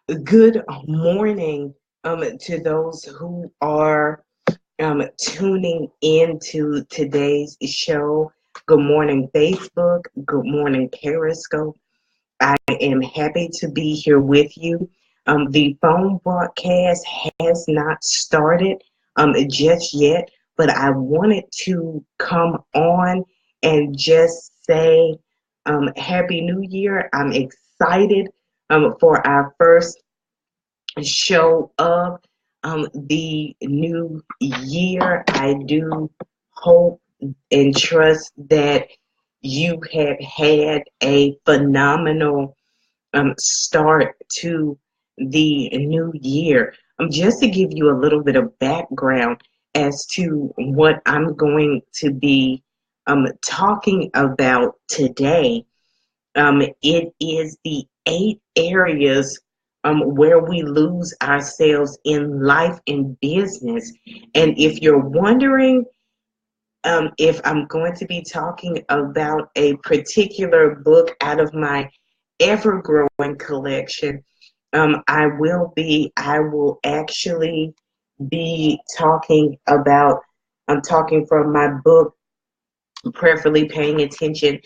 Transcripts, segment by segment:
Good morning to those who are tuning in to today's show. Good morning, Facebook. Good morning, Periscope. I am happy to be here with you. The phone broadcast has not started just yet, but I wanted to come on and just say Happy New Year. I'm excited for our first show of the new year. I do hope and trust that you have had a phenomenal start to the new year. Just to give you a little bit of background as to what I'm going to be talking about today, it is the 8 areas where we lose ourselves in life and business. And if you're wondering if I'm going to be talking about a particular book out of my ever growing collection, I will actually be I'm talking from my book, Prayerfully Paying Attention,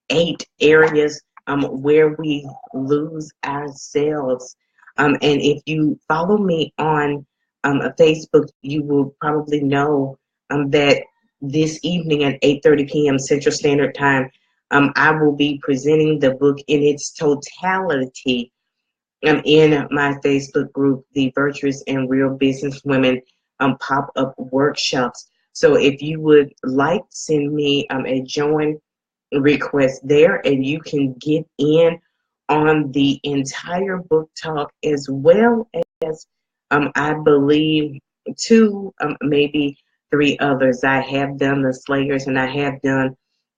8 areas where we lose ourselves. And if you follow me on Facebook, you will probably know that this evening at 8:30 p.m. Central Standard Time, I will be presenting the book in its totality in my Facebook group, the Virtuous and Real Business Women pop-up workshops. So if you would like, send me a join request there, and you can get in on the entire book talk, as well as I believe two, maybe three others. I have done the Slayers, and I have done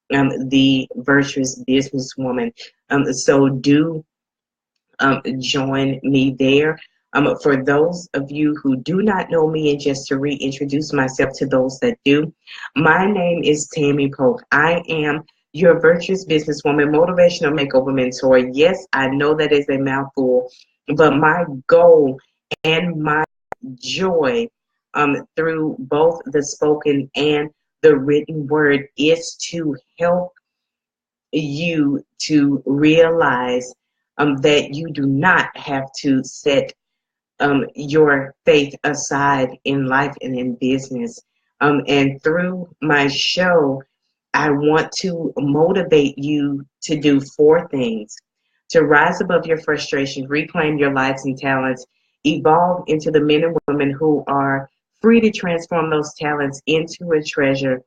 the Virtuous Businesswoman. So do join me there. For those of you who do not know me, and just to reintroduce myself to those that do, my name is Tammy Polk. I am your virtuous businesswoman, motivational makeover mentor. Yes, I know that is a mouthful, but my goal and my joy through both the spoken and the written word is to help you to realize that you do not have to set your faith aside in life and in business. And through my show, I want to motivate you to do 4 things: to rise above your frustration, reclaim your lives and talents, evolve into the men and women who are free to transform those talents into a treasure,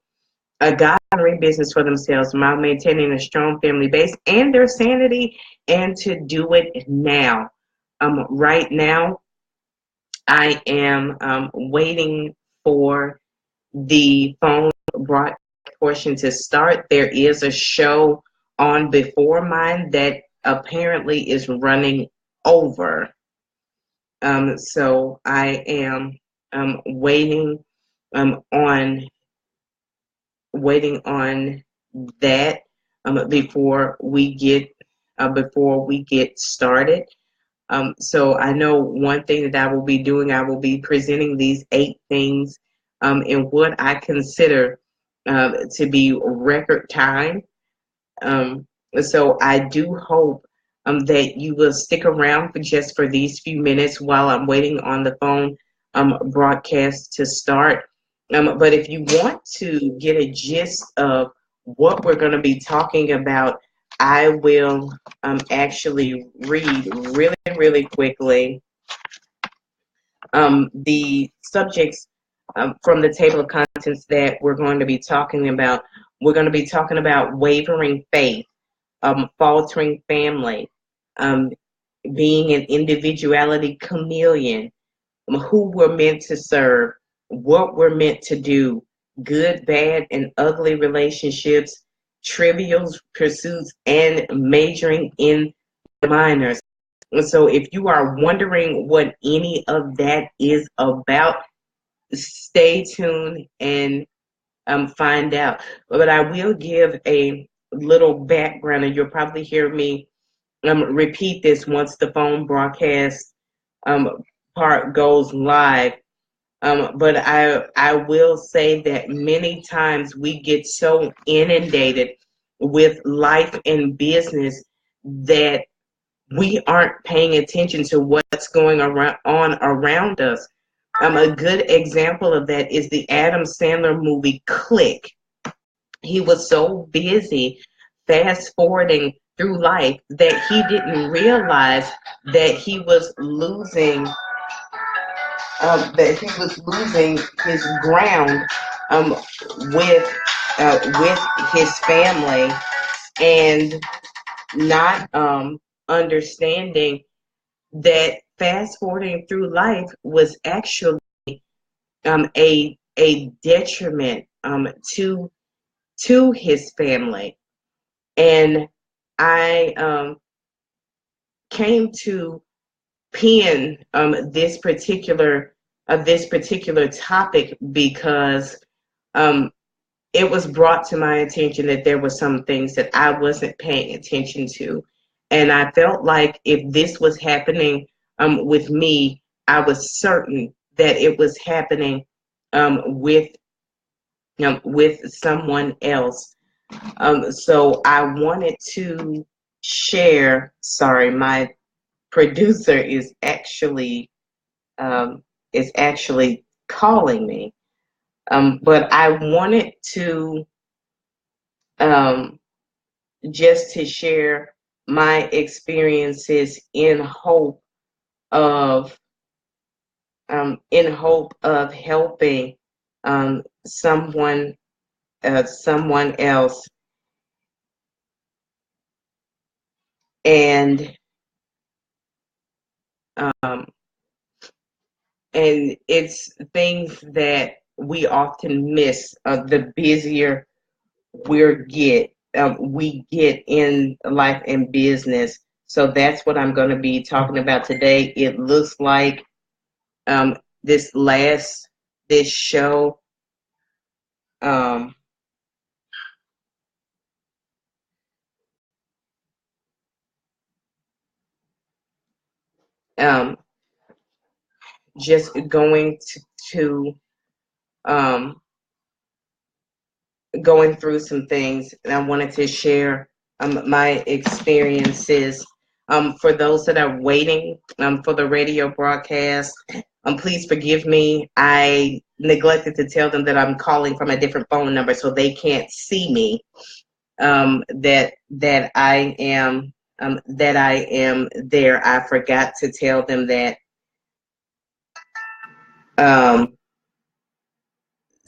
a God-honoring business for themselves while maintaining a strong family base and their sanity, and to do it now. Right now, I am waiting for the phone broadcast portion to start. There is a show on before mine that apparently is running over. So I am waiting on that before we get started. So I know one thing that I will be doing, I will be presenting these 8 things in what I consider to be record time. So I do hope that you will stick around for these few minutes while I'm waiting on the phone broadcast to start. But if you want to get a gist of what we're going to be talking about, I will actually read really, really quickly the subjects from the table of contents that we're going to be talking about. We're going to be talking about wavering faith, faltering family, um, being an individuality chameleon, who we're meant to serve, what we're meant to do, good, bad, and ugly relationships, trivial pursuits, and majoring in the minors. So if you are wondering what any of that is about, stay tuned and find out. But I will give a little background, and you'll probably hear me repeat this once the phone broadcast part goes live. But I will say that many times we get so inundated with life and business that we aren't paying attention to what's going on around us. A good example of that is the Adam Sandler movie Click. He was so busy fast forwarding through life that he didn't realize that he was losing his ground um, with his family, and not understanding that fast forwarding through life was actually a detriment to his family. And I came to pen this particular topic because um, it was brought to my attention that there were some things that I wasn't paying attention to, and I felt like if this was happening with me, I was certain that it was happening with someone else. So I wanted to share. Sorry, my producer is actually calling me. But I wanted to just to share my experiences of in hope of helping someone else, and um, and it's things that we often miss. The busier we get in life and business. So that's what I'm going to be talking about today. It looks like um, this show um, um, just going to um, going through some things, and I wanted to share my experiences. For those that are waiting for the radio broadcast, please forgive me. I neglected to tell them that I'm calling from a different phone number, so they can't see me. That I am there. I forgot to tell them that. Um,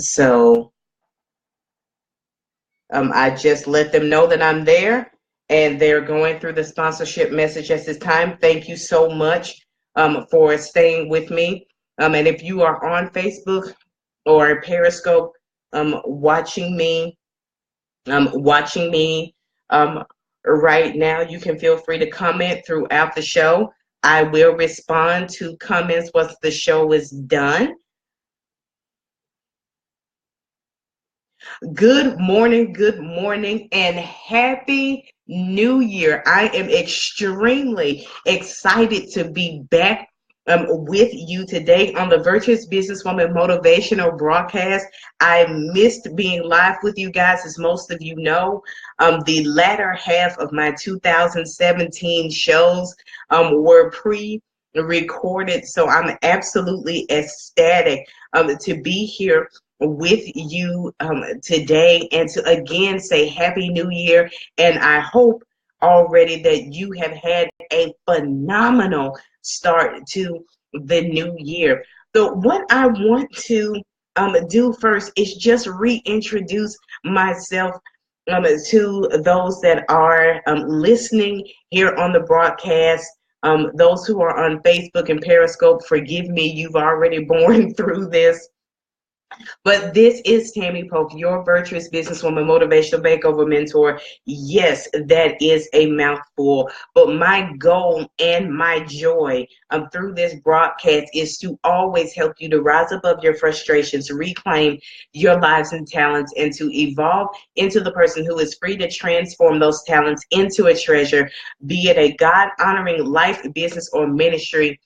so I just let them know that I'm there, and they're going through the sponsorship message at this time. Thank you so much for staying with me. And if you are on Facebook or Periscope watching me, watching me right now, you can feel free to comment throughout the show. I will respond to comments once the show is done. Good morning, and happy new year. I am extremely excited to be back with you today on the Virtuous Businesswoman Motivational Broadcast. I missed being live with you guys, as most of you know. The latter half of my 2017 shows were pre-recorded, so I'm absolutely ecstatic to be here with you today, and to again say Happy New Year. And I hope already that you have had a phenomenal start to the new year. So what I want to do first is just reintroduce myself to those that are listening here on the broadcast. Those who are on Facebook and Periscope, forgive me, you've already borne through this. But this is Tammy Polk, your virtuous businesswoman, motivational makeover mentor. Yes, that is a mouthful. But my goal and my joy through this broadcast is to always help you to rise above your frustrations, reclaim your lives and talents, and to evolve into the person who is free to transform those talents into a treasure, be it a God-honoring life, business, or ministry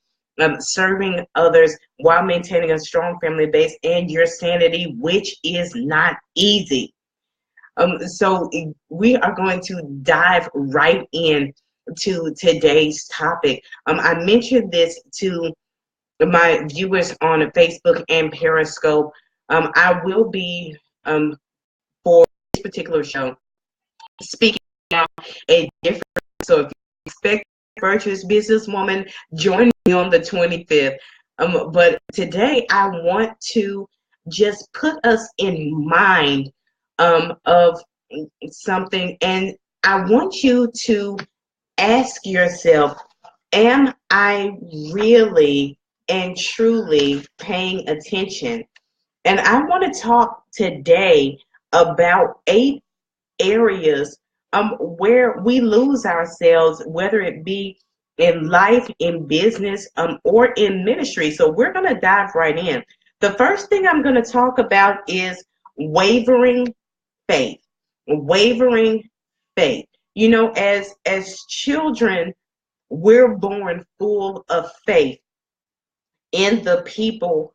serving others while maintaining a strong family base and your sanity, which is not easy. So we are going to dive right in to today's topic. I mentioned this to my viewers on Facebook and Periscope. I will be, for this particular show, speaking out a different. So if you expect a virtuous businesswoman, join me on the 25th. But today I want to just put us in mind of something, and I want you to ask yourself, am I really and truly paying attention? And I want to talk today about 8 areas where we lose ourselves, whether it be in life, in business, or in ministry. So we're going to dive right in. The first thing I'm going to talk about is wavering faith. Wavering faith. You know, as children, we're born full of faith in the people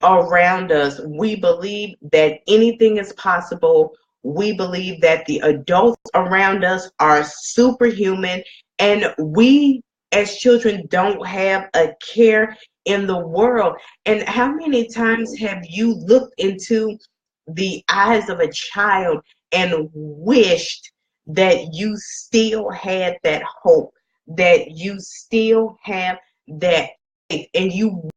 around us. We believe that anything is possible. We believe that the adults around us are superhuman, and we as children don't have a care in the world. And how many times have you looked into the eyes of a child and wished that you still had that hope, that you still have that faith, and you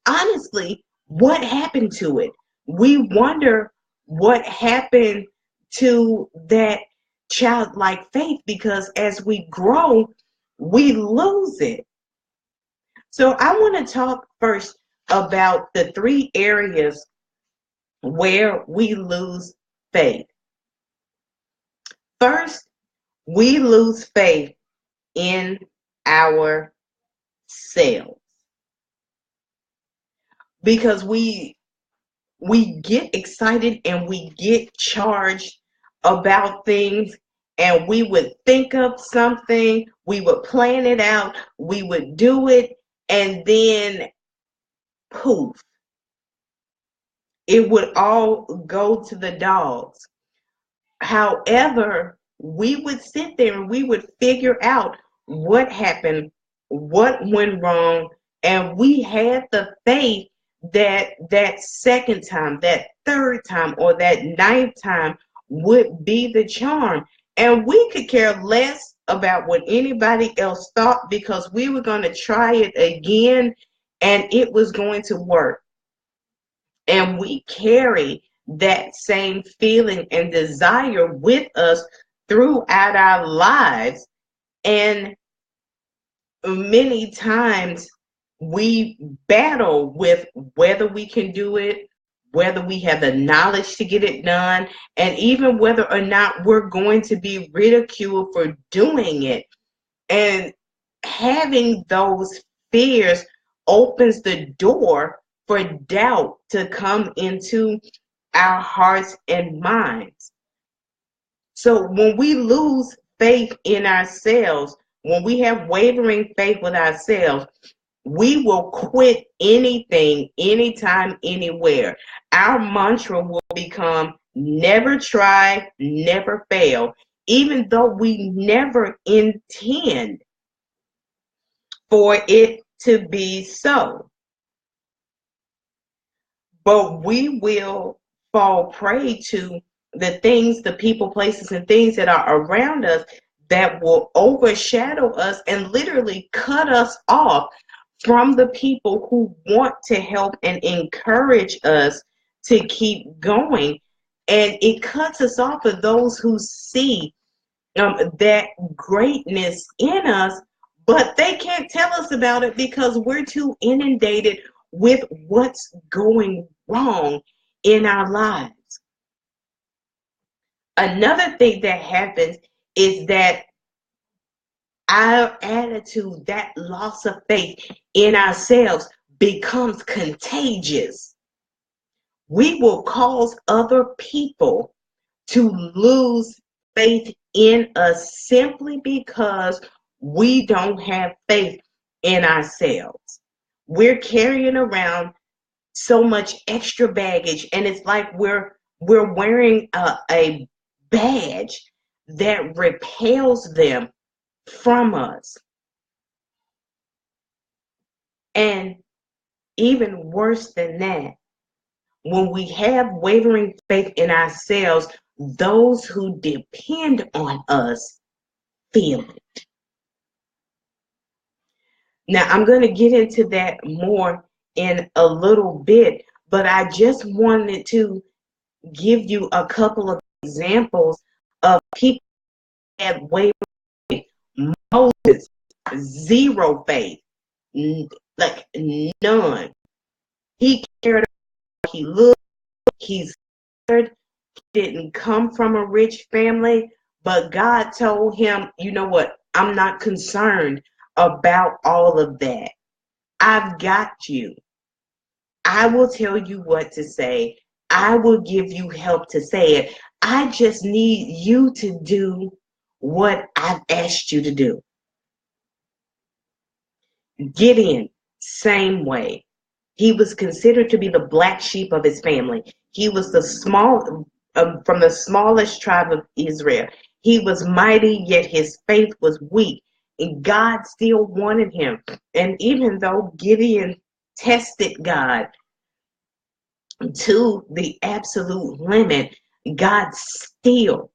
honestly, what happened to it? We wonder what happened to that childlike faith, because as we grow, we lose it. So I want to talk first about the 3 areas where we lose faith. First, we lose faith in ourselves, because we get excited and we get charged about things, and we would think of something, we would plan it out, we would do it, and then poof, it would all go to the dogs. However, we would sit there and we would figure out what happened, what went wrong, and we had the faith that that second time, that third time, or that ninth time would be the charm. And we could care less about what anybody else thought, because we were going to try it again and it was going to work. And we carry that same feeling and desire with us throughout our lives. And many times we battle with whether we can do it, whether we have the knowledge to get it done, and even whether or not we're going to be ridiculed for doing it. And having those fears opens the door for doubt to come into our hearts and minds. So when we lose faith in ourselves, when we have wavering faith with ourselves, we will quit anything, anytime, anywhere. Our mantra will become never try, never fail, even though we never intend for it to be so. But we will fall prey to the things, the people, places, and things that are around us that will overshadow us and literally cut us off from the people who want to help and encourage us to keep going. And it cuts us off of those who see that greatness in us, but they can't tell us about it because we're too inundated with what's going wrong in our lives. Another thing that happens is that our attitude, that loss of faith in ourselves, becomes contagious. We will cause other people to lose faith in us simply because we don't have faith in ourselves. We're carrying around so much extra baggage, and it's like we're wearing a badge that repels them from us. And even worse than that, when we have wavering faith in ourselves, those who depend on us feel it. Now, I'm going to get into that more in a little bit, but I just wanted to give you a couple of examples of people that had wavering faith. Moses, zero faith, like none. He cared about he looked, he's scared, he didn't come from a rich family, but God told him, you know what, I'm not concerned about all of that. I've got you. I will tell you what to say. I will give you help to say it. I just need you to do what I've asked you to do. Gideon, same way. He was considered to be the black sheep of his family. He was from the smallest tribe of Israel. He was mighty, yet his faith was weak. And God still wanted him. And even though Gideon tested God to the absolute limit, God still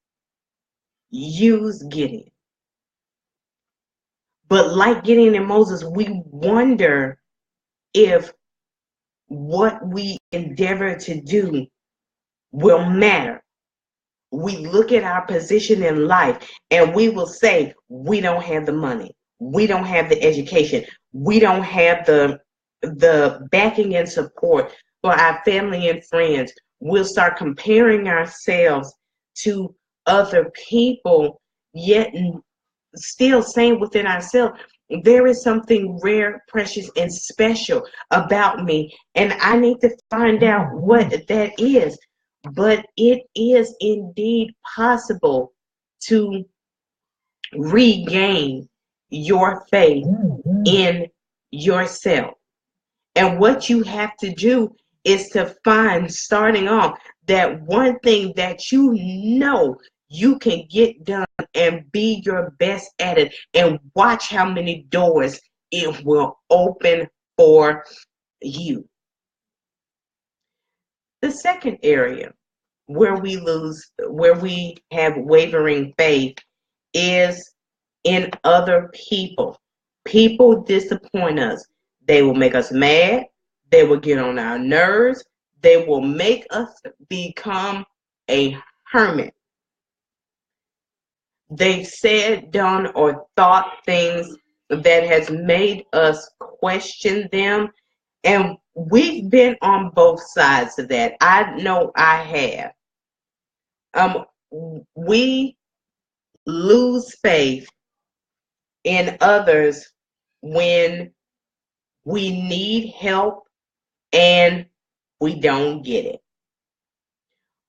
used Gideon. But like Gideon and Moses, we wonder if what we endeavor to do will matter. We look at our position in life and we will say, we don't have the money. We don't have the education. We don't have the backing and support for our family and friends. We'll start comparing ourselves to other people, yet still saying within ourselves, there is something rare, precious, and special about me, and I need to find out what that is. But it is indeed possible to regain your faith in yourself. And what you have to do is to find, starting off, that one thing that you know you can get done and be your best at it, and watch how many doors it will open for you. The second area where we have wavering faith is in other people. People disappoint us. They will make us mad. They will get on our nerves. They will make us become a hermit. They've said, done, or thought things that has made us question them. And we've been on both sides of that. I know I have. We lose faith in others when we need help and we don't get it.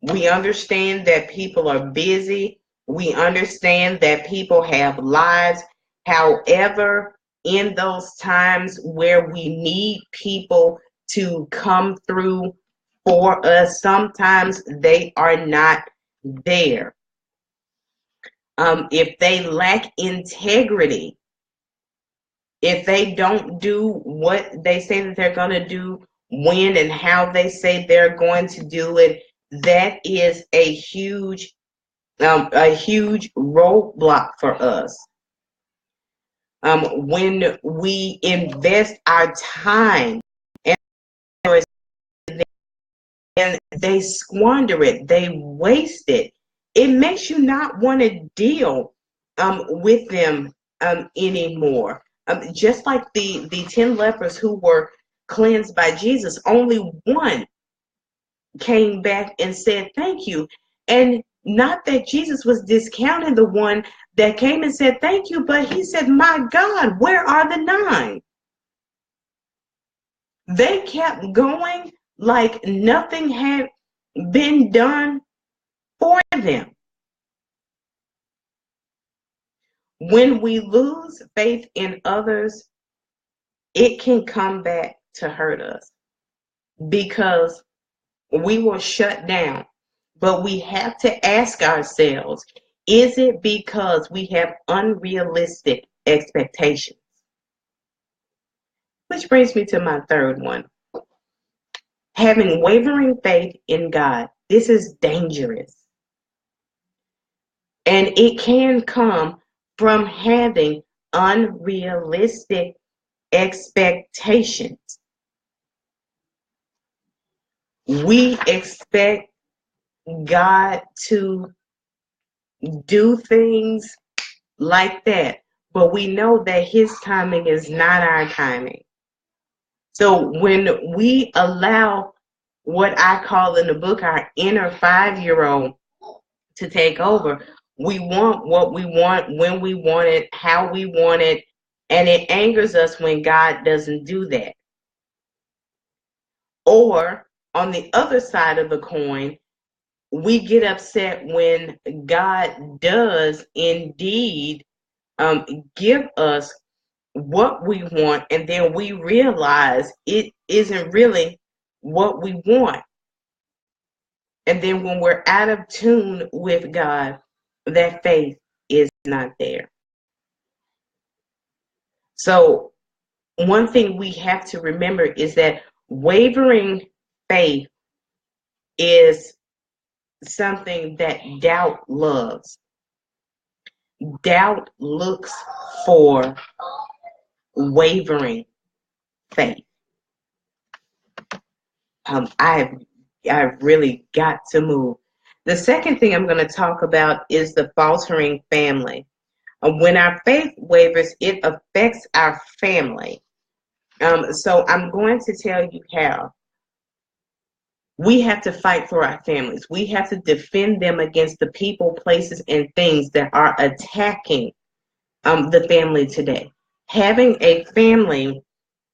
We understand that people are busy. We understand that people have lives. However, in those times where we need people to come through for us, sometimes they are not there. If they lack integrity, if they don't do what they say that they're going to do, when and how they say they're going to do it, that is a huge roadblock for us. When we invest our time and they squander it, they waste it, it makes you not want to deal with them anymore. Just like the 10 lepers who were cleansed by Jesus, only one came back and said thank you. And not that Jesus was discounting the one that came and said thank you, but he said, my God, where are the 9? They kept going like nothing had been done for them. When we lose faith in others, it can come back to hurt us because we will shut down. But we have to ask ourselves, is it because we have unrealistic expectations? Which brings me to my third one. Having wavering faith in God. This is dangerous. And it can come from having unrealistic expectations. We expect God to do things like that, but we know that His timing is not our timing. So when we allow what I call in the book our inner 5-year-old to take over, we want what we want, when we want it, how we want it, and it angers us when God doesn't do that. Or on the other side of the coin, we get upset when God does indeed give us what we want, and then we realize it isn't really what we want. And then when we're out of tune with God, that faith is not there. So one thing we have to remember is that wavering faith is something that doubt loves. Doubt looks for wavering faith. I've really got to move. The second thing I'm going to talk about is the faltering family. When our faith wavers, it affects our family. So I'm going to tell you how. We have to fight for our families. We have to defend them against the people, places, and things that are attacking the family today. Having a family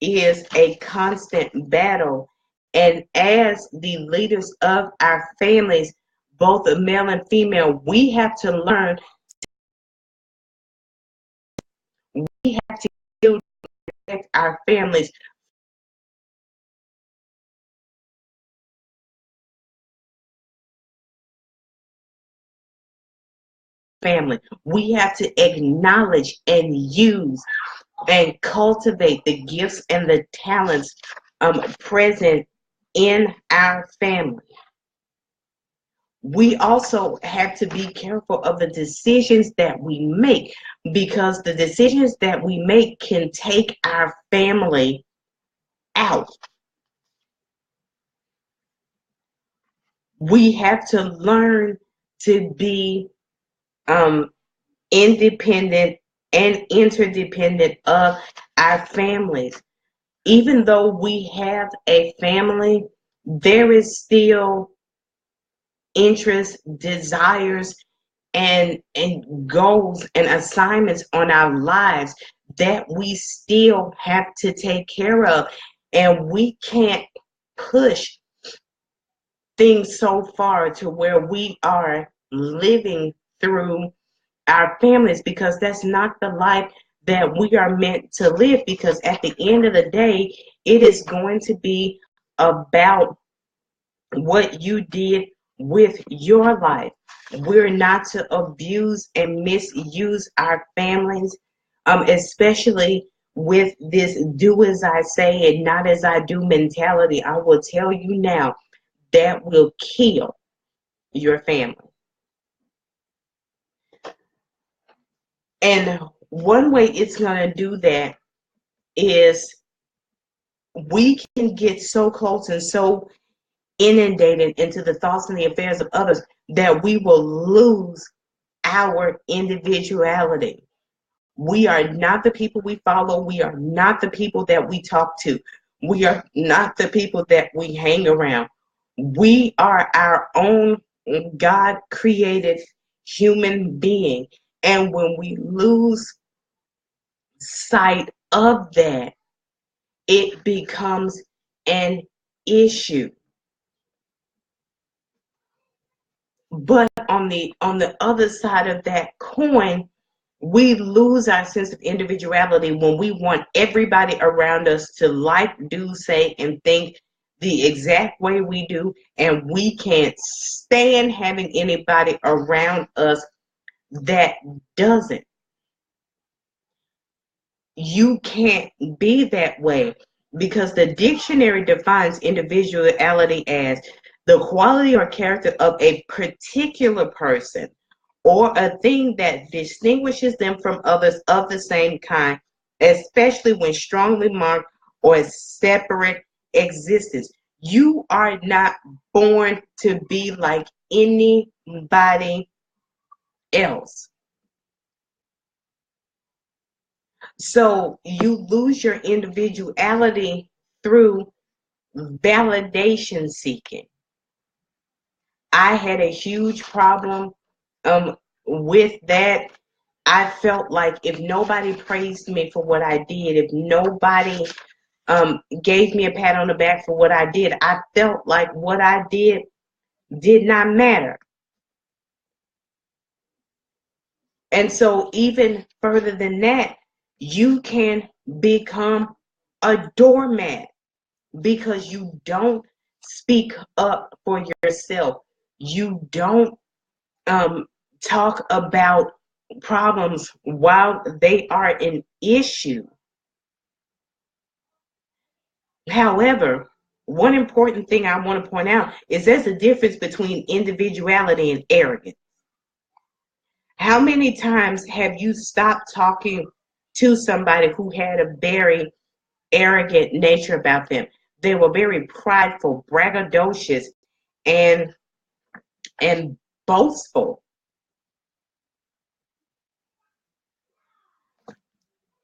is a constant battle. And as the leaders of our families, both male and female, we have to learn. We have to build our families. Family. We have to acknowledge and use and cultivate the gifts and the talents present in our family. We also have to be careful of the decisions that we make, because the decisions that we make can take our family out. We have to learn to be independent and interdependent of our families. Even though we have a family, there is still interests, desires, and goals and assignments on our lives that we still have to take care of. And we can't push things so far to where we are living through our families, because that's not the life that we are meant to live. Because at the end of the day, it is going to be about what you did with your life. We're not to abuse and misuse our families, especially with this do as I say and not as I do mentality. I will tell you now, that will kill your family. And one way it's going to do that is we can get so close and so inundated into the thoughts and the affairs of others that we will lose our individuality. We are not the people we follow. We are not the people that we talk to. We are not the people that we hang around. We are our own God-created human being. And when we lose sight of that, it becomes an issue. But on the other side of that coin, We lose our sense of individuality when we want everybody around us to like, do, say, and think the exact way we do, and we can't stand having anybody around us that doesn't. You can't be that way because the dictionary defines individuality as the quality or character of a particular person or a thing that distinguishes them from others of the same kind, especially when strongly marked or separate existence. You are not born to be like anybody else. So you lose your individuality through validation seeking. I had a huge problem with that. I felt like if nobody praised me for what I did, if nobody gave me a pat on the back for what I did, I felt like what I did not matter. And so even further than that, you can become a doormat because you don't speak up for yourself. You don't talk about problems while they are an issue. However, one important thing I want to point out is there's a difference between individuality and arrogance. How many times have you stopped talking to somebody who had a very arrogant nature about them? They were very prideful, braggadocious, and boastful.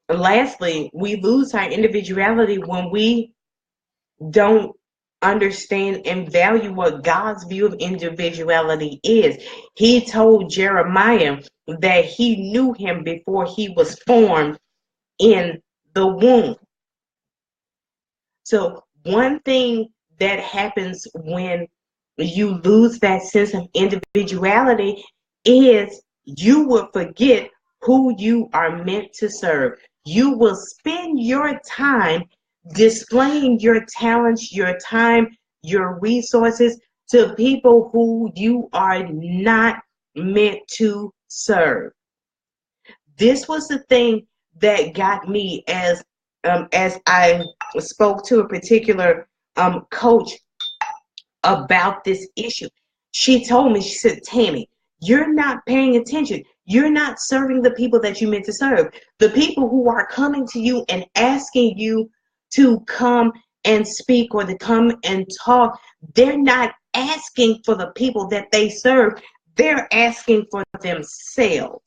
And lastly, we lose our individuality when we don't understand and value what God's view of individuality is. He told Jeremiah that he knew him before he was formed in the womb. So one thing that happens when you lose that sense of individuality is you will forget who you are meant to serve. You will spend your time displaying your talents, your time, your resources to people who you are not meant to serve. This was the thing that got me as I spoke to a particular coach about this issue. She told me, she said, Tammy, you're not paying attention. You're not serving the people that you meant to serve. The people who are coming to you and asking you to come and speak or to come and talk, they're not asking for the people that they serve. They're asking for themselves.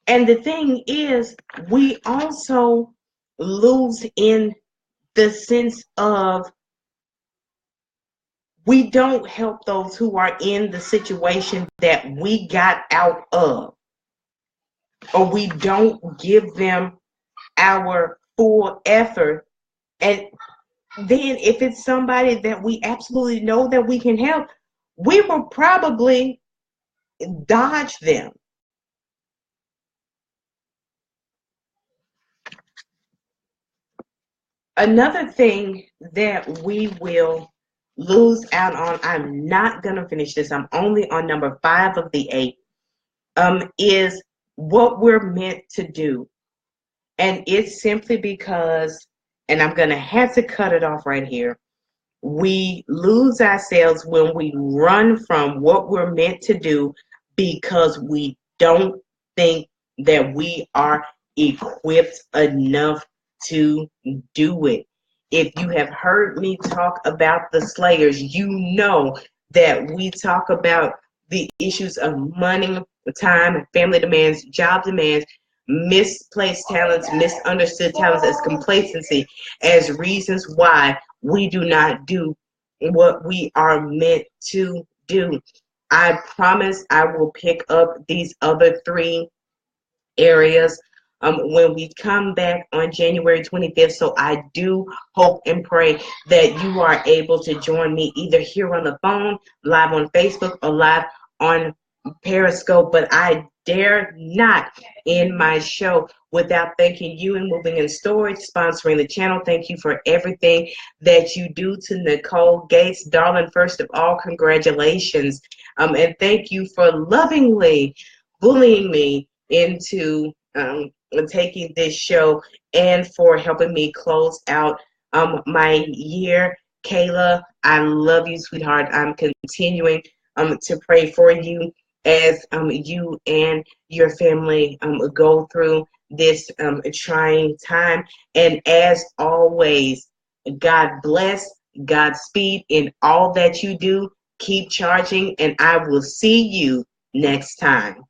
And the thing is, we also lose in the sense of we don't help those who are in the situation that we got out of, or we don't give them our full effort. And then if it's somebody that we absolutely know that we can help, we will probably dodge them. Another thing that we will lose out on, I'm not going to finish this, I'm only on number 5 of the 8, is what we're meant to do. And it's simply because, and I'm going to have to cut it off right here, we lose ourselves when we run from what we're meant to do because we don't think that we are equipped enough to do it. If you have heard me talk about the Slayers, you know that we talk about the issues of money, time, family demands, job demands, misplaced talents, misunderstood talents as complacency, as reasons why we do not do what we are meant to do. I promise I will pick up these other 3 areas when we come back on January 25th. So I do hope and pray that you are able to join me either here on the phone, live on Facebook, or live on Periscope, but I dare not end my show without thanking you and Moving in Storage, sponsoring the channel. Thank you for everything that you do. To Nicole Gates, darling, first of all, congratulations. And thank you for lovingly bullying me into taking this show and for helping me close out my year. Kayla, I love you, sweetheart. I'm continuing to pray for you as you and your family go through this trying time. And as always, God bless, Godspeed in all that you do. Keep charging, and I will see you next time.